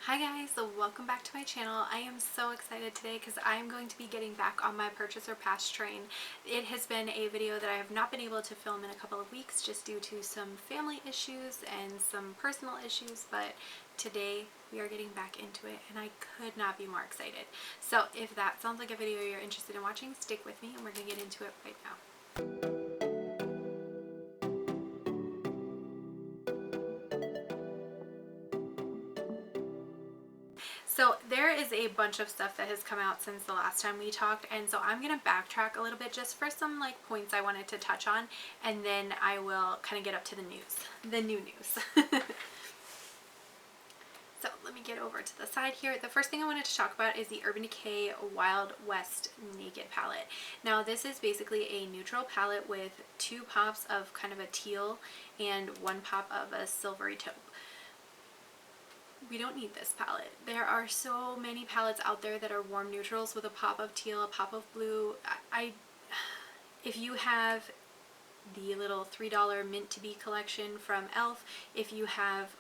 Hi guys, so welcome back to my channel. I am so excited today because I'm going to be getting back on my Purchase or Pass train. It has been a video that I have not been able to film in a couple of weeks just due to some family issues and some personal issues, but today we are getting back into it and I could not be more excited. So if that sounds like a video you're interested in watching, stick with me and we're going to get into it right now. So there is a bunch of stuff that has come out since the last time we talked, and so I'm going to backtrack a little bit just for some points I wanted to touch on, and then I will kind of get up to the new news. So let me get over to the side here. The first thing I wanted to talk about is the Urban Decay Wild West Naked palette. Now this is basically a neutral palette with 2 pops of kind of a teal and 1 pop of a silvery taupe. We don't need this palette. There are so many palettes out there that are warm neutrals with a pop of teal, a pop of blue. If you have the little $3 Mint to Be collection from e.l.f., if you have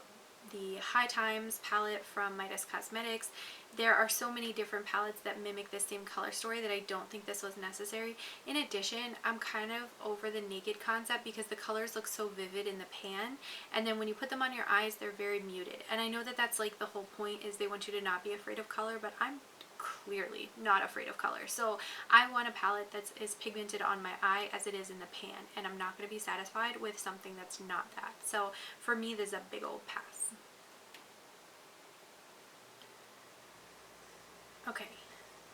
the High Times palette from Midas Cosmetics, there are so many different palettes that mimic the same color story that I don't think this was necessary. In addition, I'm kind of over the naked concept because the colors look so vivid in the pan, and then when you put them on your eyes, they're very muted. And I know that that's like the whole point, is they want you to not be afraid of color, but I'm clearly not afraid of color. So I want a palette that's as pigmented on my eye as it is in the pan, and I'm not going to be satisfied with something that's not that. So for me, this is a big old pass. Okay,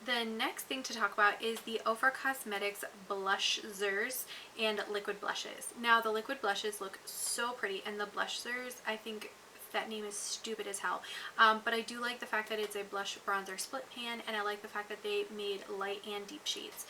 the next thing to talk about is the Ofra Cosmetics blushers and liquid blushes. Now the liquid blushes look so pretty, and the blushers, I think that name is stupid as hell, but I do like the fact that it's a blush bronzer split pan, and I like the fact that they made light and deep shades.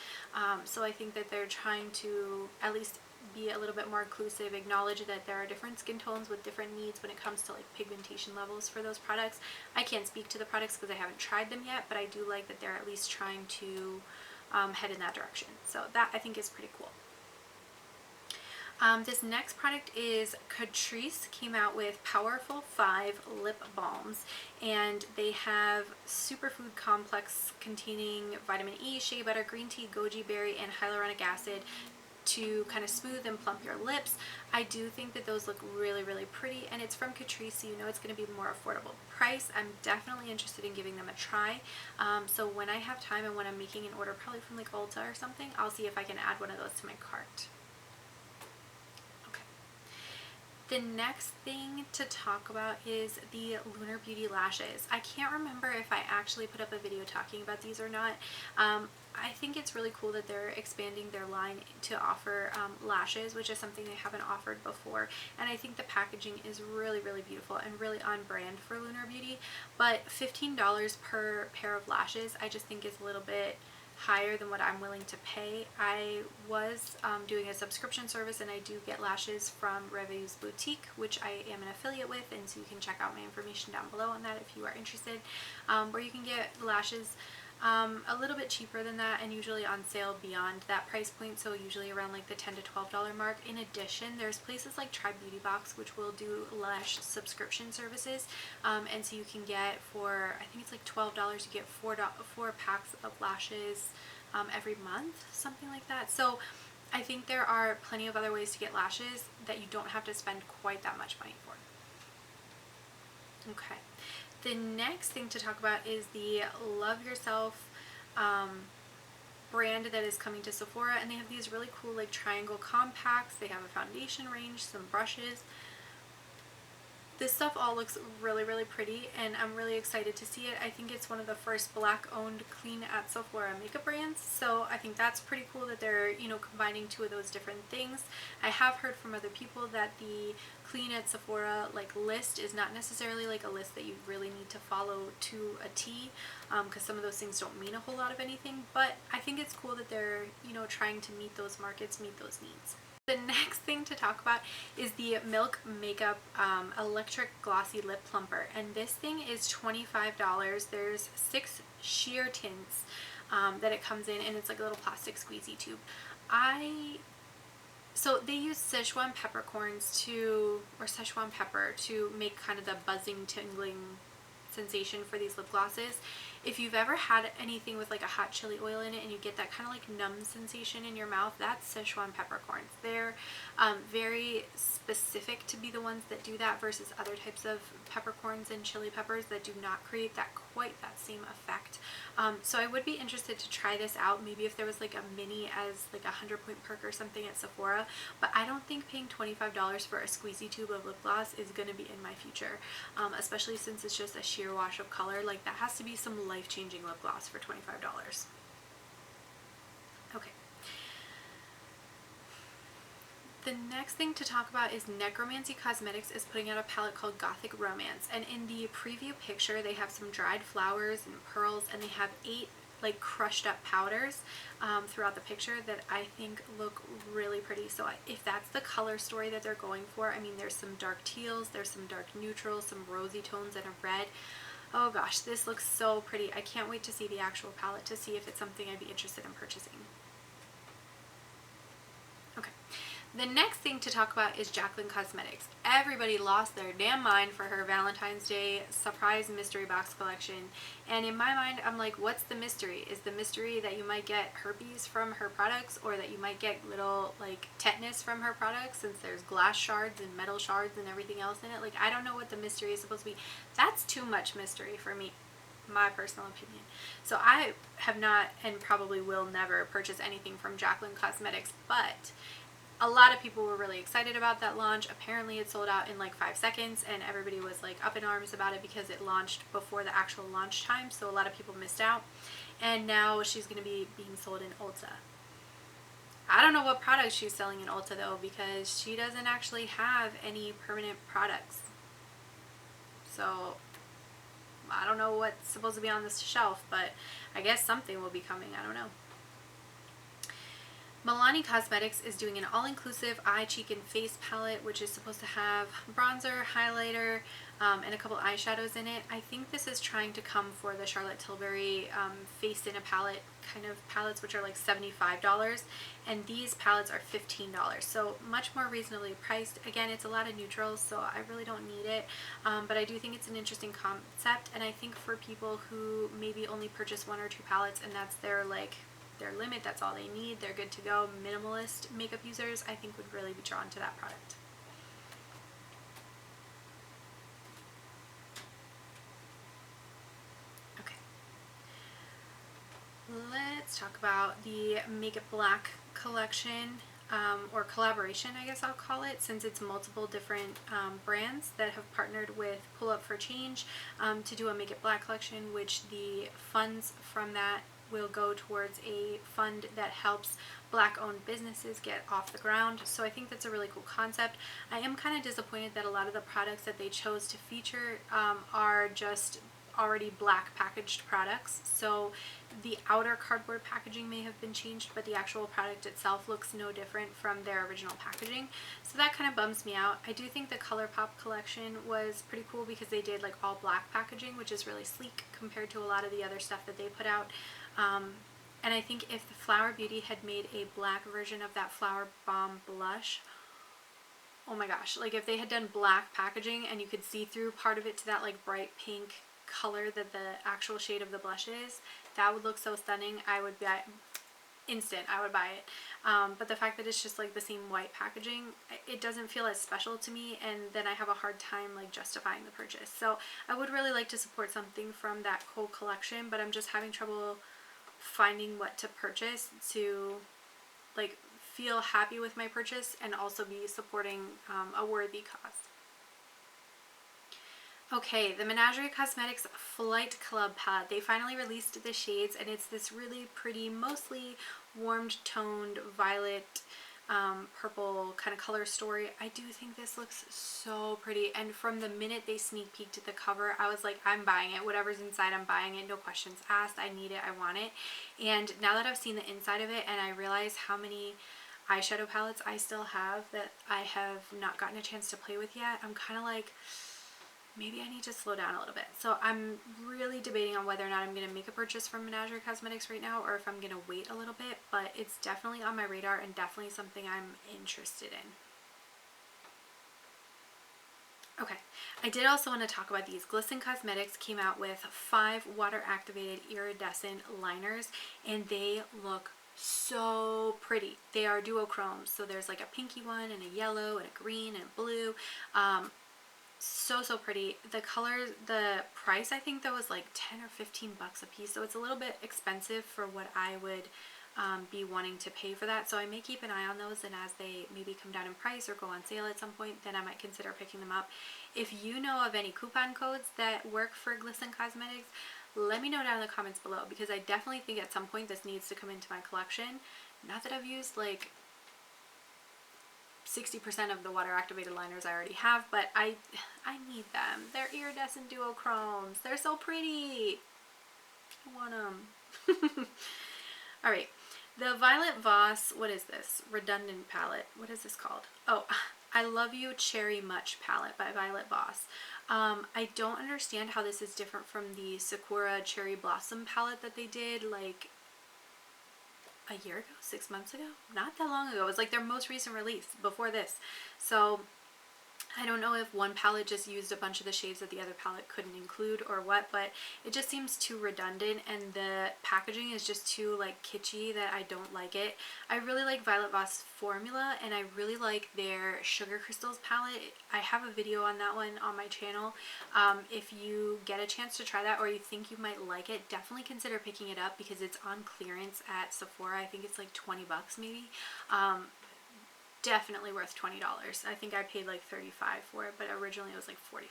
So I think that they're trying to at least be a little bit more inclusive, acknowledge that there are different skin tones with different needs when it comes to pigmentation levels for those products. I can't speak to the products because I haven't tried them yet, but I do like that they're at least trying to head in that direction. So that I think is pretty cool. This next product is Catrice came out with Powerful 5 lip balms, and they have superfood complex containing vitamin E, shea butter, green tea, goji berry, and hyaluronic acid to kind of smooth and plump your lips. I do think that those look really, really pretty, and it's from Catrice, so you know it's going to be more affordable price. I'm definitely interested in giving them a try. So when I have time and when I'm making an order, probably from Ulta or something, I'll see if I can add one of those to my cart. The next thing to talk about is the Lunar Beauty lashes. I can't remember if I actually put up a video talking about these or not. I think it's really cool that they're expanding their line to offer lashes, which is something they haven't offered before. And I think the packaging is really, really beautiful and really on brand for Lunar Beauty. But $15 per pair of lashes, I just think is a little bit higher than what I'm willing to pay. I was doing a subscription service, and I do get lashes from Revue's Boutique, which I am an affiliate with, and so you can check out my information down below on that if you are interested, where you can get lashes a little bit cheaper than that and usually on sale beyond that price point, so usually around the $10 to $12 mark. In addition, there's places like Tribe Beauty Box which will do lash subscription services, and so you can get for, I think it's $12, you get four packs of lashes every month, something like that. So I think there are plenty of other ways to get lashes that you don't have to spend quite that much money for. Okay. The next thing to talk about is the Love Yourself brand that is coming to Sephora, and they have these really cool triangle compacts. They have a foundation range, some brushes. This stuff all looks really, really pretty, and I'm really excited to see it. I think it's one of the first Black-owned clean at Sephora makeup brands, so I think that's pretty cool that they're, combining 2 of those different things. I have heard from other people that the clean at Sephora list is not necessarily a list that you really need to follow to a T, because some of those things don't mean a whole lot of anything, but I think it's cool that they're, trying to meet those markets, meet those needs. The next thing to talk about is the Milk Makeup Electric Glossy Lip Plumper, and this thing is $25. There's 6 sheer tints that it comes in, and it's like a little plastic squeezy tube. So they use Szechuan peppercorns or Szechuan pepper to make kind of the buzzing, tingling sensation for these lip glosses. If you've ever had anything with like a hot chili oil in it and you get that kind of like numb sensation in your mouth, that's Szechuan peppercorns. They're very specific to be the ones that do that versus other types of peppercorns and chili peppers that do not create that quite that same effect. So I would be interested to try this out, maybe if there was like a mini as like a 100-point perk or something at Sephora, but I don't think paying $25 for a squeezy tube of lip gloss is going to be in my future, especially since it's just a sheer wash of color. Like, that has to be some life-changing lip gloss for $25. Okay. The next thing to talk about is Necromancy Cosmetics is putting out a palette called Gothic Romance, and in the preview picture they have some dried flowers and pearls, and they have 8 like crushed up powders throughout the picture that I think look really pretty. So if that's the color story that they're going for, I mean, there's some dark teals, there's some dark neutrals, some rosy tones, and a red. Oh gosh, this looks so pretty. I can't wait to see the actual palette to see if it's something I'd be interested in purchasing. Okay. The next thing to talk about is Jaclyn Cosmetics. Everybody lost their damn mind for her Valentine's Day surprise mystery box collection. And in my mind, I'm like, what's the mystery? Is the mystery that you might get herpes from her products, or that you might get little like tetanus from her products, since there's glass shards and metal shards and everything else in it? Like, I don't know what the mystery is supposed to be. That's too much mystery for me, my personal opinion. So I have not, and probably will never, purchase anything from Jaclyn Cosmetics, but a lot of people were really excited about that launch. Apparently it sold out in like 5 seconds, and everybody was like up in arms about it because it launched before the actual launch time, so a lot of people missed out. And now she's going to be being sold in Ulta. I don't know what products she's selling in Ulta though, because she doesn't actually have any permanent products. So I don't know what's supposed to be on this shelf, but I guess something will be coming. I don't know. Milani Cosmetics is doing an all-inclusive eye, cheek, and face palette, which is supposed to have bronzer, highlighter, and a couple eyeshadows in it. I think this is trying to come for the Charlotte Tilbury face in a palette kind of palettes, which are like $75, and these palettes are $15, so much more reasonably priced. Again, it's a lot of neutrals, so I really don't need it, but I do think it's an interesting concept, and I think for people who maybe only purchase 1 or 2 palettes and that's their limit, that's all they need, they're good to go, minimalist makeup users, I think would really be drawn to that product. Okay. Let's talk about the Make It Black collection, or collaboration, I guess I'll call it, since it's multiple different brands that have partnered with Pull Up for Change to do a Make It Black collection, which the funds from that will go towards a fund that helps Black-owned businesses get off the ground. So I think that's a really cool concept. I am kind of disappointed that a lot of the products that they chose to feature are just already black packaged products. So the outer cardboard packaging may have been changed, but the actual product itself looks no different from their original packaging. So that kind of bums me out. I do think the Colourpop collection was pretty cool because they did like all black packaging, which is really sleek compared to a lot of the other stuff that they put out. And I think if the Flower Beauty had made a black version of that Flower Bomb blush, oh my gosh, like if they had done black packaging and you could see through part of it to that like bright pink color that the actual shade of the blush is, that would look so stunning. I would buy it instant. I would buy it. But the fact that it's just like the same white packaging, it doesn't feel as special to me, and then I have a hard time like justifying the purchase. So I would really like to support something from that whole collection, but I'm just having trouble finding what to purchase to like feel happy with my purchase and also be supporting a worthy cause. Okay, the Menagerie Cosmetics Flight Club palette. They finally released the shades, and it's this really pretty, mostly warmed toned violet purple kind of color story. I do think this looks so pretty, and from the minute they sneak peeked at the cover, I was like, I'm buying it. Whatever's inside, I'm buying it. No questions asked. I need it. I want it. And now that I've seen the inside of it and I realize how many eyeshadow palettes I still have that I have not gotten a chance to play with yet, I'm kind of like, maybe I need to slow down a little bit. So I'm really debating on whether or not I'm going to make a purchase from Menagerie Cosmetics right now, or if I'm going to wait a little bit, but it's definitely on my radar and definitely something I'm interested in. Okay, I did also want to talk about these. Jaclyn Cosmetics came out with 5 water activated iridescent liners, and they look so pretty. They are duochrome, so there's like a pinky one and a yellow and a green and a blue. So pretty. The colors, the price I think though was like 10 or 15 bucks a piece, so it's a little bit expensive for what I would be wanting to pay for that. So I may keep an eye on those, and as they maybe come down in price or go on sale at some point, then I might consider picking them up. If you know of any coupon codes that work for Jaclyn Cosmetics, let me know down in the comments below, because I definitely think at some point this needs to come into my collection. Not that I've used like 60% of the water activated liners I already have, but I need them. They're iridescent duochromes. They're so pretty. I want them. All right, the Violet Voss, what is this? Redundant palette. What is this called? Oh, I Love You Cherry Much palette by Violet Voss. I don't understand how this is different from the Sakura Cherry Blossom palette that they did like a year ago, 6 months ago, not that long ago. It was like their most recent release before this. So I don't know if one palette just used a bunch of the shades that the other palette couldn't include or what, but it just seems too redundant, and the packaging is just too like kitschy that I don't like it. I really like Violet Voss formula, and I really like their Sugar Crystals palette. I have a video on that one on my channel. If you get a chance to try that, or you think you might like it, definitely consider picking it up because it's on clearance at Sephora. I think it's like 20 bucks maybe. Definitely worth $20. I think I paid like $35 for it, but originally it was like $45.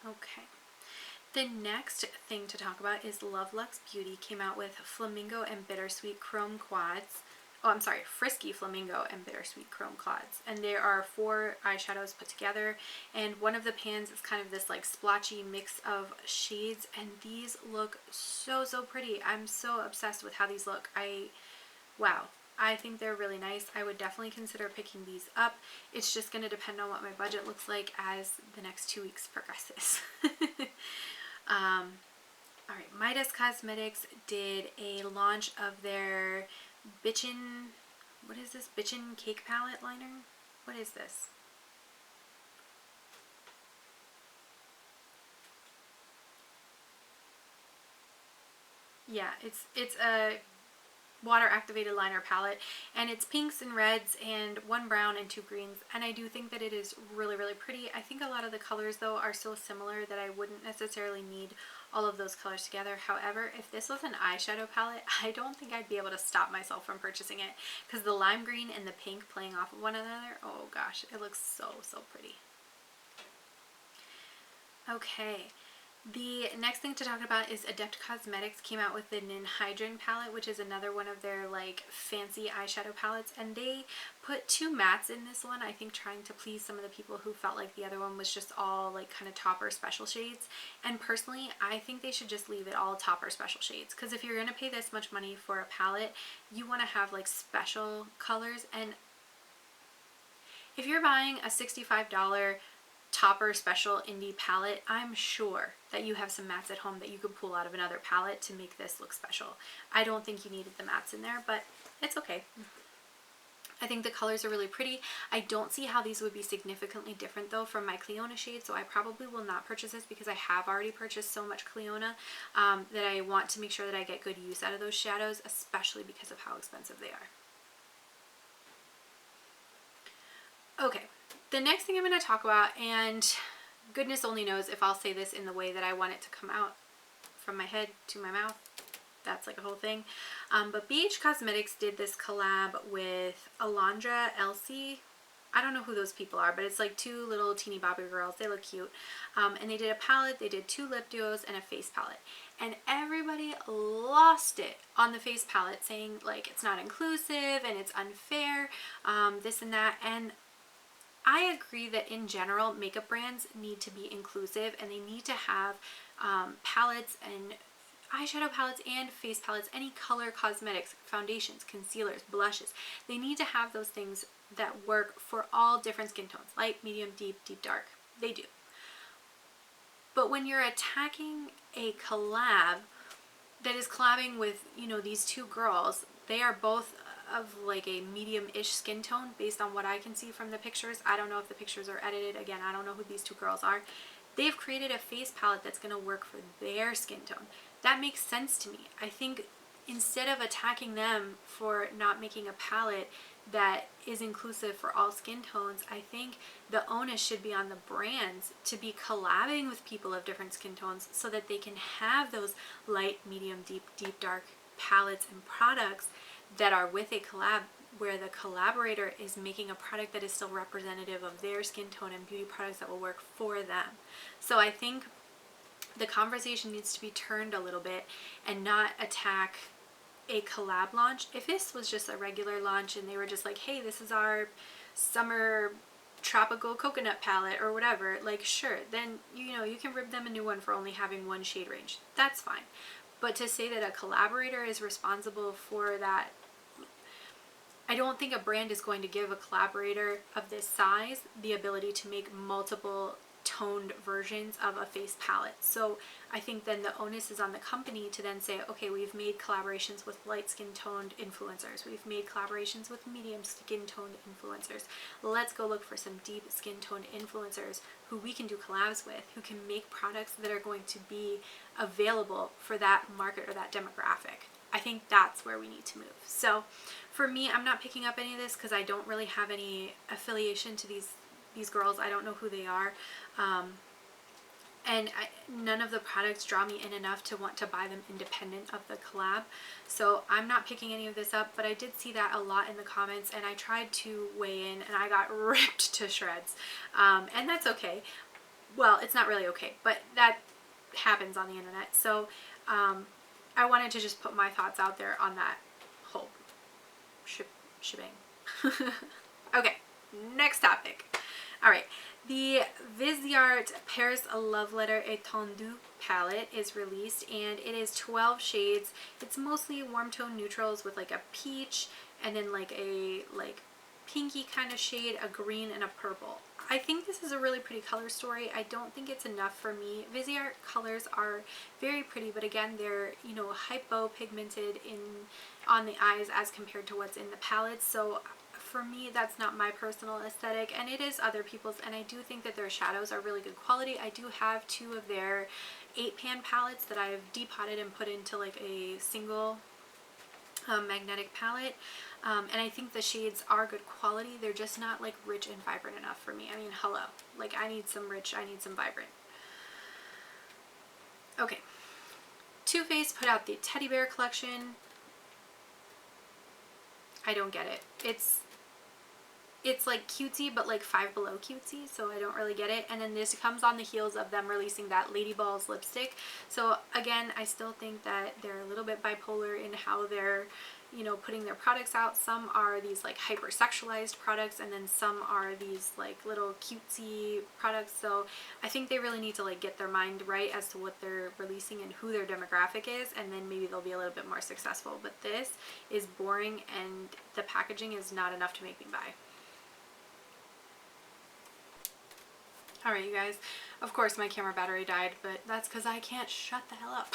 Okay. The next thing to talk about is Love Luxe Beauty came out with Flamingo and Bittersweet Chrome Quads. Oh, I'm sorry, Frisky Flamingo and Bittersweet Chrome Quads. And there are 4 eyeshadows put together, and one of the pans is kind of this like splotchy mix of shades, and these look so pretty. I'm so obsessed with how these look. Wow. I think they're really nice. I would definitely consider picking these up. It's just going to depend on what my budget looks like as the next 2 weeks progresses. Alright, Midas Cosmetics did a launch of their Bitchin', what is this? Bitchin' Cake Palette Liner? What is this? Yeah, it's a water activated liner palette, and it's pinks and reds and 1 brown and 2 greens, and I do think that it is really pretty. I think a lot of the colors though are so similar that I wouldn't necessarily need all of those colors together. However, if this was an eyeshadow palette, I don't think I'd be able to stop myself from purchasing it, because the lime green and the pink playing off of one another, oh gosh, it looks so pretty. Okay. The next thing to talk about is Adept Cosmetics came out with the Ninhydrin palette, which is another one of their like fancy eyeshadow palettes, and they put 2 mattes in this one, I think trying to please some of the people who felt like the other one was just all like kind of topper special shades. And personally, I think they should just leave it all topper special shades, because if you're going to pay this much money for a palette, you want to have like special colors. And if you're buying a $65 topper special indie palette, I'm sure that you have some mattes at home that you could pull out of another palette to make this look special. I don't think you needed the mattes in there, but it's okay. I think the colors are really pretty. I don't see how these would be significantly different though from my Cliona shade, so I probably will not purchase this because I have already purchased so much Cliona that I want to make sure that I get good use out of those shadows, especially because of how expensive they are. Okay. The next thing I'm going to talk about, and goodness only knows if I'll say this in the way that I want it to come out from my head to my mouth. That's like a whole thing. But BH Cosmetics did this collab with Alondra Elsie. I don't know who those people are, but it's like 2 little teeny bobby girls. They look cute. And they did a palette. They did 2 lip duos and a face palette. And everybody lost it on the face palette, saying like it's not inclusive and it's unfair, this and that. And I agree that in general, makeup brands need to be inclusive, and they need to have palettes and eyeshadow palettes and face palettes, any color cosmetics, foundations, concealers, blushes. They need to have those things that work for all different skin tones, light, medium, deep, dark. They do. But when you're attacking a collab that is collabing with, you know, these 2 girls, they are both of like a medium-ish skin tone based on what I can see from the pictures. I don't know if the pictures are edited. Again, I don't know who these two girls are. They've created a face palette that's going to work for their skin tone. That makes sense to me. I think instead of attacking them for not making a palette that is inclusive for all skin tones, I think the onus should be on the brands to be collabing with people of different skin tones so that they can have those light, medium, deep, dark palettes and products that are with a collab, where the collaborator is making a product that is still representative of their skin tone and beauty products that will work for them. So I think the conversation needs to be turned a little bit and not attack a collab launch. If this was just a regular launch and they were just like, hey, this is our summer tropical coconut palette or whatever, like, sure, then you know, you can rib them a new one for only having one shade range. That's fine. But to say that a collaborator is responsible for that, I don't think a brand is going to give a collaborator of this size the ability to make multiple toned versions of a face palette. So I think then the onus is on the company to then say, okay, we've made collaborations with light skin toned influencers, we've made collaborations with medium skin toned influencers, let's go look for some deep skin toned influencers who we can do collabs with, who can make products that are going to be available for that market or that demographic. I think that's where we need to move. So for me, I'm not picking up any of this because I don't really have any affiliation to these girls. I don't know who they are. And none of the products draw me in enough to want to buy them independent of the collab. So I'm not picking any of this up, but I did see that a lot in the comments, and I tried to weigh in and I got ripped to shreds. And that's okay. Well, it's not really okay, but that happens on the internet. So I wanted to just put my thoughts out there on that whole shebang. Okay, next topic. All right, the Viseart Paris Love Letter Étendue palette is released, and it is 12 shades. It's mostly warm tone neutrals with like a peach and then like a pinky kind of shade, a green, and a purple. I think this is a really pretty color story. I don't think it's enough for me. Viseart colors are very pretty, but again, they're, you know, hypo pigmented on the eyes as compared to what's in the palette. So for me, that's not my personal aesthetic, and it is other people's, and I do think that their shadows are really good quality. I do have two of their 8-pan palettes that I've depotted and put into like a single magnetic palette, and I think the shades are good quality. They're just not like rich and vibrant enough for me. I mean, hello, like I need some rich, I need some vibrant. Okay, TooFaced put out the teddy bear collection. I don't get it. It's like cutesy, but like Five Below cutesy, so I don't really get it. And then this comes on the heels of them releasing that Lady Balls lipstick. So again, I still think that they're a little bit bipolar in how they're, you know, putting their products out. Some are these like hyper-sexualized products, and then some are these like little cutesy products. So I think they really need to like get their mind right as to what they're releasing and who their demographic is, and then maybe they'll be a little bit more successful. But this is boring, and the packaging is not enough to make me buy. Alright, you guys, of course my camera battery died, but that's because I can't shut the hell up.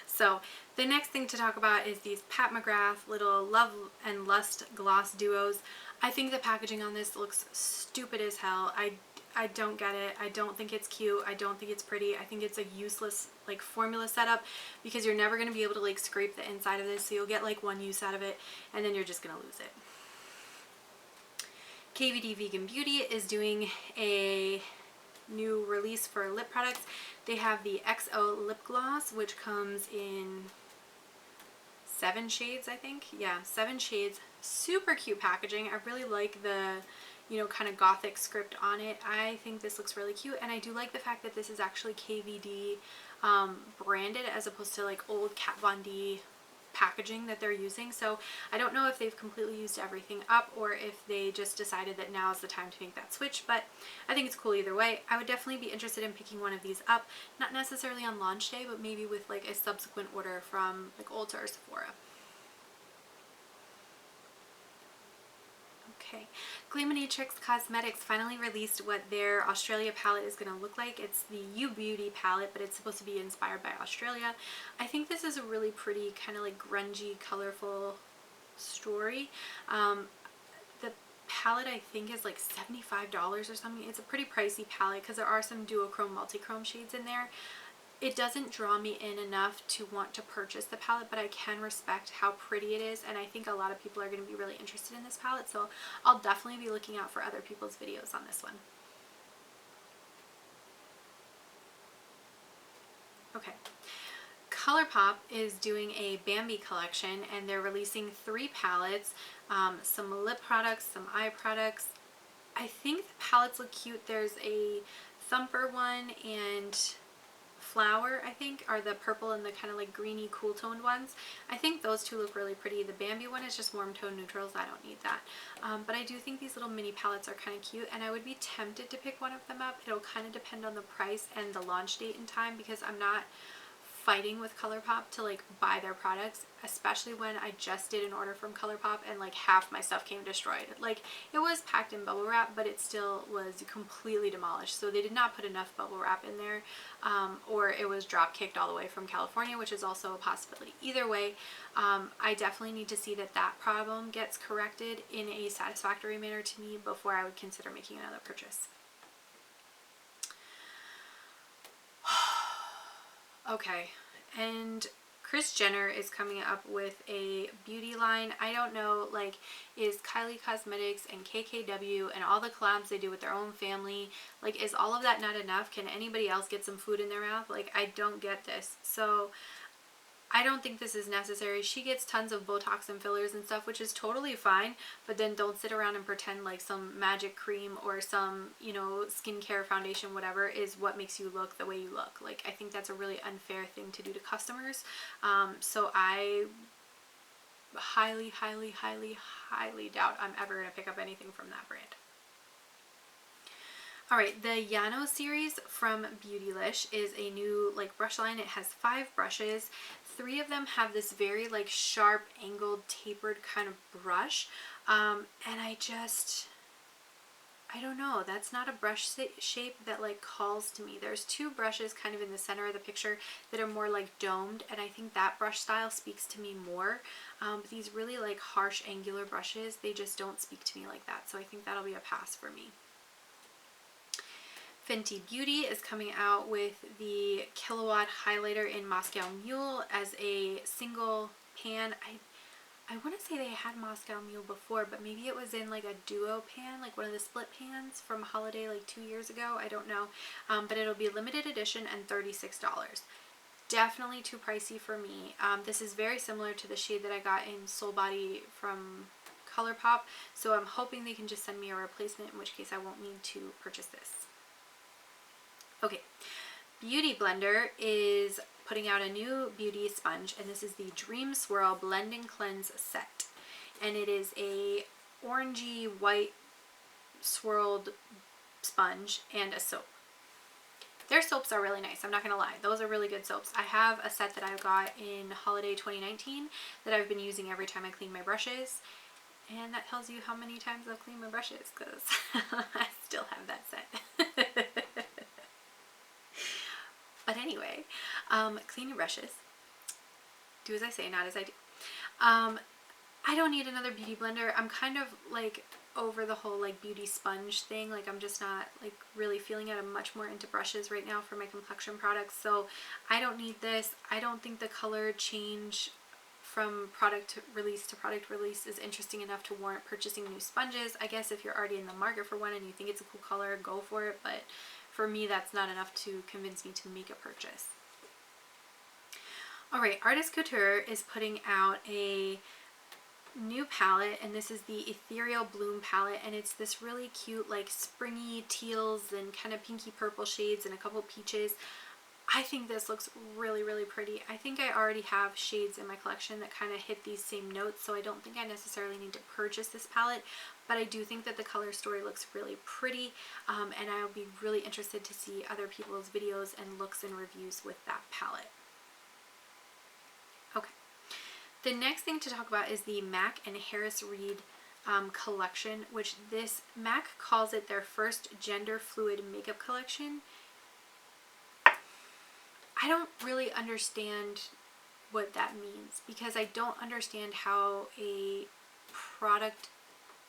So the next thing to talk about is these Pat McGrath little Love and Lust gloss duos. I think the packaging on this looks stupid as hell. I don't get it. I don't think it's cute. I don't think it's pretty. I think it's a useless like formula setup, because you're never going to be able to like scrape the inside of this, so you'll get like one use out of it and then you're just going to lose it. KVD Vegan Beauty is doing a new release for lip products. They have the XO lip gloss, which comes in 7 shades, I think. Yeah, 7 shades. Super cute packaging. I really like the, you know, kind of gothic script on it. I think this looks really cute, and I do like the fact that this is actually KVD branded as opposed to like old Kat Von D packaging that they're using. So I don't know if they've completely used everything up or if they just decided that now is the time to make that switch, but I think it's cool either way. I would definitely be interested in picking one of these up, not necessarily on launch day, but maybe with like a subsequent order from like Ulta or Sephora. Okay, Milani Cosmetics finally released what their Australia palette is going to look like. It's the You Beauty palette, but it's supposed to be inspired by Australia. I think this is a really pretty kind of like grungy, colorful story. The palette I think is like $75 or something. It's a pretty pricey palette because there are some duochrome, multichrome shades in there. It doesn't draw me in enough to want to purchase the palette, but I can respect how pretty it is, and I think a lot of people are going to be really interested in this palette, so I'll definitely be looking out for other people's videos on this one. Okay. Colourpop is doing a Bambi collection, and they're releasing 3 palettes, some lip products, some eye products. I think the palettes look cute. There's a Thumper one and Flower, I think, are the purple and the kind of like greeny cool toned ones. I think those 2 look really pretty. The Bambi one is just warm tone neutrals. I don't need that. But I do think these little mini palettes are kind of cute, and I would be tempted to pick one of them up. It'll kind of depend on the price and the launch date and time, because I'm not fighting with Colourpop to like buy their products, especially when I just did an order from Colourpop and like half my stuff came destroyed. Like, it was packed in bubble wrap, but it still was completely demolished. So they did not put enough bubble wrap in there, or it was drop kicked all the way from California, which is also a possibility. Either way, I definitely need to see that that problem gets corrected in a satisfactory manner to me before I would consider making another purchase. Okay, and Kris Jenner is coming up with a beauty line. I don't know, like, is Kylie Cosmetics and KKW and all the collabs they do with their own family, like, is all of that not enough? Can anybody else get some food in their mouth? Like, I don't get this. So I don't think this is necessary. She gets tons of Botox and fillers and stuff, which is totally fine, but then don't sit around and pretend like some magic cream or some, you know, skincare foundation, whatever, is what makes you look the way you look. Like, I think that's a really unfair thing to do to customers. So I highly, highly, highly, highly doubt I'm ever going to pick up anything from that brand. Alright, the Yano series from Beautylish is a new like brush line. It has 5 brushes. 3 of them have this very like sharp, angled, tapered kind of brush. And I don't know, that's not a brush shape that like calls to me. There's 2 brushes kind of in the center of the picture that are more like domed, and I think that brush style speaks to me more. But these really like harsh, angular brushes, they just don't speak to me like that. So I think that'll be a pass for me. Fenty Beauty is coming out with the Killawatt highlighter in Moscow Mule as a single pan. I want to say they had Moscow Mule before, but maybe it was in like a duo pan, like one of the split pans from Holiday like 2 years ago. I don't know. But it'll be limited edition and $36. Definitely too pricey for me. This is very similar to the shade that I got in Soul Body from Colourpop, so I'm hoping they can just send me a replacement, in which case I won't need to purchase this. Okay, Beauty Blender is putting out a new beauty sponge, and this is the Dream Swirl Blend and Cleanse set. And it is a orangey white swirled sponge and a soap. Their soaps are really nice, I'm not going to lie. Those are really good soaps. I have a set that I got in Holiday 2019 that I've been using every time I clean my brushes. And that tells you how many times I've cleaned my brushes, because I still have that set. But anyway, clean your brushes. Do as I say, not as I do. I don't need another beauty blender. I'm kind of like over the whole like beauty sponge thing. Like, I'm just not like really feeling it. I'm much more into brushes right now for my complexion products. So I don't need this. I don't think the color change from product release to product release is interesting enough to warrant purchasing new sponges. I guess if you're already in the market for one and you think it's a cool color, go for it. But for me, that's not enough to convince me to make a purchase. Alright, Artist Couture is putting out a new palette, and this is the Ethereal Bloom palette, and it's this really cute like springy teals and kind of pinky purple shades and a couple peaches. I think this looks really, really pretty. I think I already have shades in my collection that kind of hit these same notes, so I don't think I necessarily need to purchase this palette, but I do think that the color story looks really pretty, and I'll be really interested to see other people's videos and looks and reviews with that palette. Okay, the next thing to talk about is the MAC and Harris Reed collection, which this MAC calls it their first gender fluid makeup collection. I don't really understand what that means, because I don't understand how a product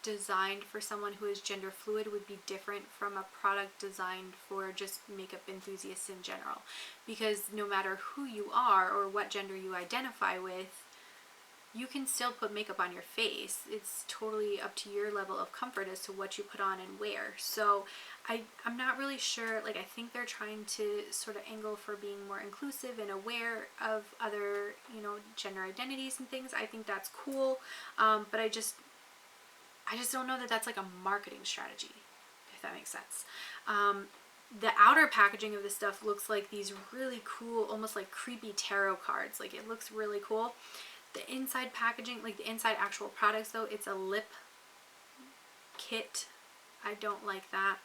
designed for someone who is gender fluid would be different from a product designed for just makeup enthusiasts in general. Because no matter who you are or what gender you identify with, you can still put makeup on your face. It's totally up to your level of comfort as to what you put on and wear. So I'm not really sure, like I think they're trying to sort of angle for being more inclusive and aware of other, you know, gender identities and things. I think that's cool, but I just don't know that that's like a marketing strategy, if that makes sense. The outer packaging of this stuff looks like these really cool, almost like creepy tarot cards. Like it looks really cool. The inside packaging, like the inside actual products though, it's a lip kit. I don't like that.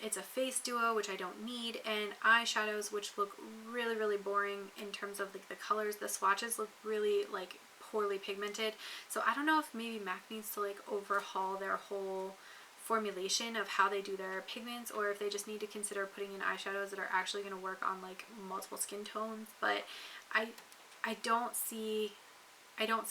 It's a face duo, which I don't need, and eyeshadows, which look really, really boring in terms of like the colors. The swatches look really like poorly pigmented. So I don't know if maybe MAC needs to like overhaul their whole formulation of how they do their pigments, or if they just need to consider putting in eyeshadows that are actually going to work on like multiple skin tones. But I don't see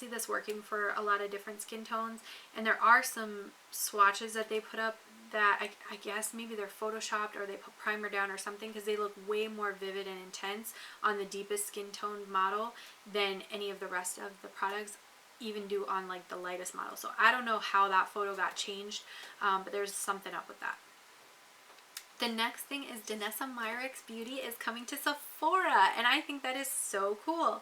this working for a lot of different skin tones. And there are some swatches that they put up that I guess maybe they're photoshopped or they put primer down or something, because they look way more vivid and intense on the deepest skin tone model than any of the rest of the products even do on like the lightest model. So I don't know how that photo got changed, but there's something up with that. The next thing is Danessa Myricks Beauty is coming to Sephora, and I think that is so cool.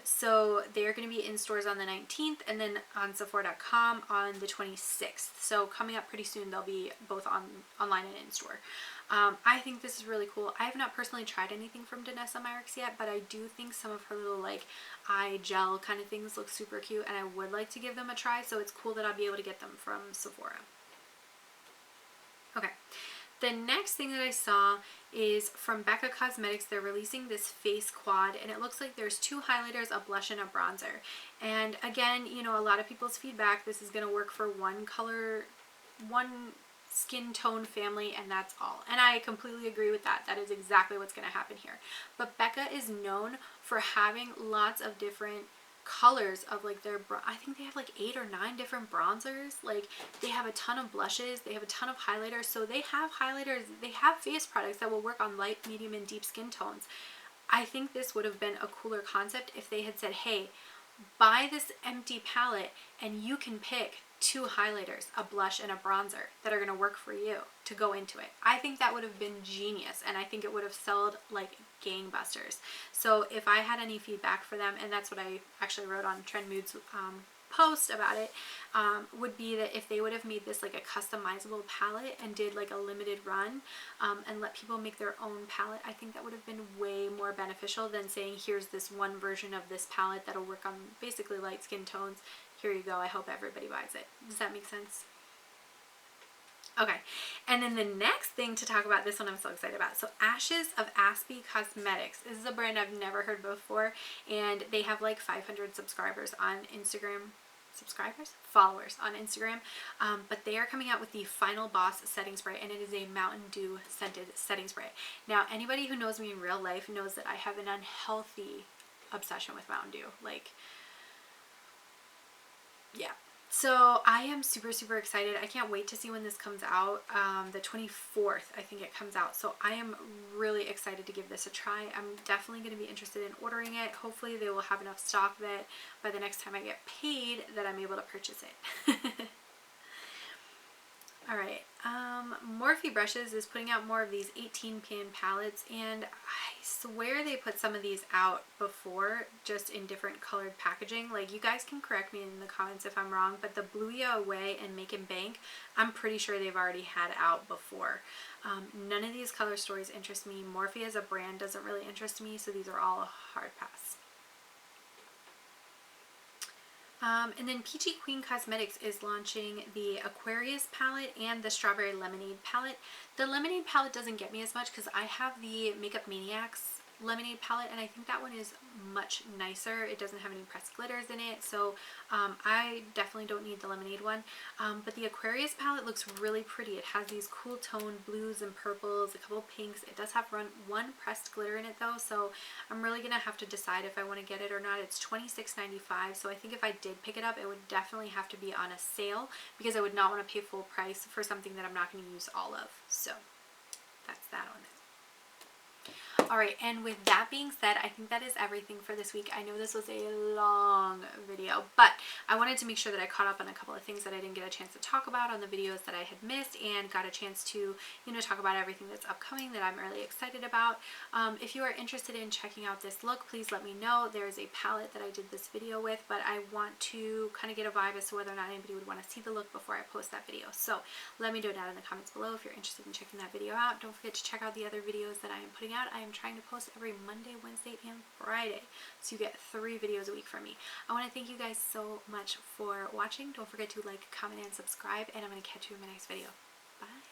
So they're going to be in stores on the 19th and then on Sephora.com on the 26th. So coming up pretty soon, they'll be both online and in store. I think this is really cool. I have not personally tried anything from Danessa Myricks yet, but I do think some of her little like eye gel kind of things look super cute, and I would like to give them a try. So it's cool that I'll be able to get them from Sephora. Okay. The next thing that I saw is from Becca Cosmetics. They're releasing this face quad, and it looks like there's 2 highlighters, a blush, and a bronzer. And again, you know, a lot of people's feedback, this is going to work for one color, one skin tone family, and that's all. And I completely agree with that. That is exactly what's going to happen here. But Becca is known for having lots of different colors of like their, I think they have like 8 or 9 different bronzers. Like they have a ton of blushes, they have a ton of highlighters. So they have highlighters, they have face products that will work on light, medium, and deep skin tones. I think this would have been a cooler concept if they had said, hey, buy this empty palette and you can pick 2 highlighters, a blush, and a bronzer that are going to work for you to go into it. I think that would have been genius, and I think it would have sold like gangbusters. So if I had any feedback for them, and that's what I actually wrote on Trend Mood's post about it, would be that if they would have made this like a customizable palette and did like a limited run and let people make their own palette, I think that would have been way more beneficial than saying here's this one version of this palette that'll work on basically light skin tones. Here you go, I hope everybody buys it. Does that make sense? Okay, and then the next thing to talk about, this one I'm so excited about. So Ashes of Aspie Cosmetics. This is a brand I've never heard before, and they have like 500 subscribers on Instagram. Followers on Instagram. But they are coming out with the Final Boss setting spray, and it is a Mountain Dew scented setting spray. Now, anybody who knows me in real life knows that I have an unhealthy obsession with Mountain Dew. Like, yeah. So I am super, super excited. I can't wait to see when this comes out. The 24th, I think it comes out. So I am really excited to give this a try. I'm definitely going to be interested in ordering it. Hopefully they will have enough stock that by the next time I get paid that I'm able to purchase it. Alright, Morphe Brushes is putting out more of these 18 pin palettes, and I swear they put some of these out before, just in different colored packaging. Like, you guys can correct me in the comments if I'm wrong, but the Blue Ya Away and Make and Bank, I'm pretty sure they've already had out before. None of these color stories interest me. Morphe as a brand doesn't really interest me, so these are all a hard pass. And then Peachy Queen Cosmetics is launching the Aquarius palette and the Strawberry Lemonade palette. The Lemonade palette doesn't get me as much because I have the Makeup Maniacs Lemonade palette, and I think that one is much nicer. It doesn't have any pressed glitters in it, so I definitely don't need the Lemonade one. But the Aquarius palette looks really pretty. It has these cool toned blues and purples, a couple pinks. It does have one pressed glitter in it though, so I'm really gonna have to decide if I want to get it or not. It's $26.95, so I think if I did pick it up, it would definitely have to be on a sale, because I would not want to pay full price for something that I'm not going to use all of. So that's that on it. Alright, and with that being said, I think that is everything for this week. I know this was a long video, but I wanted to make sure that I caught up on a couple of things that I didn't get a chance to talk about on the videos that I had missed, and got a chance to, you know, talk about everything that's upcoming that I'm really excited about. If you are interested in checking out this look, please let me know. There's a palette that I did this video with, but I want to kind of get a vibe as to whether or not anybody would want to see the look before I post that video. So let me know down in the comments below if you're interested in checking that video out. Don't forget to check out the other videos that I am putting out. I am trying to post every Monday, Wednesday, and Friday, so you get 3 videos a week from me. I want to thank you guys so much for watching. Don't forget to like, comment, and subscribe, and I'm going to catch you in my next video. Bye.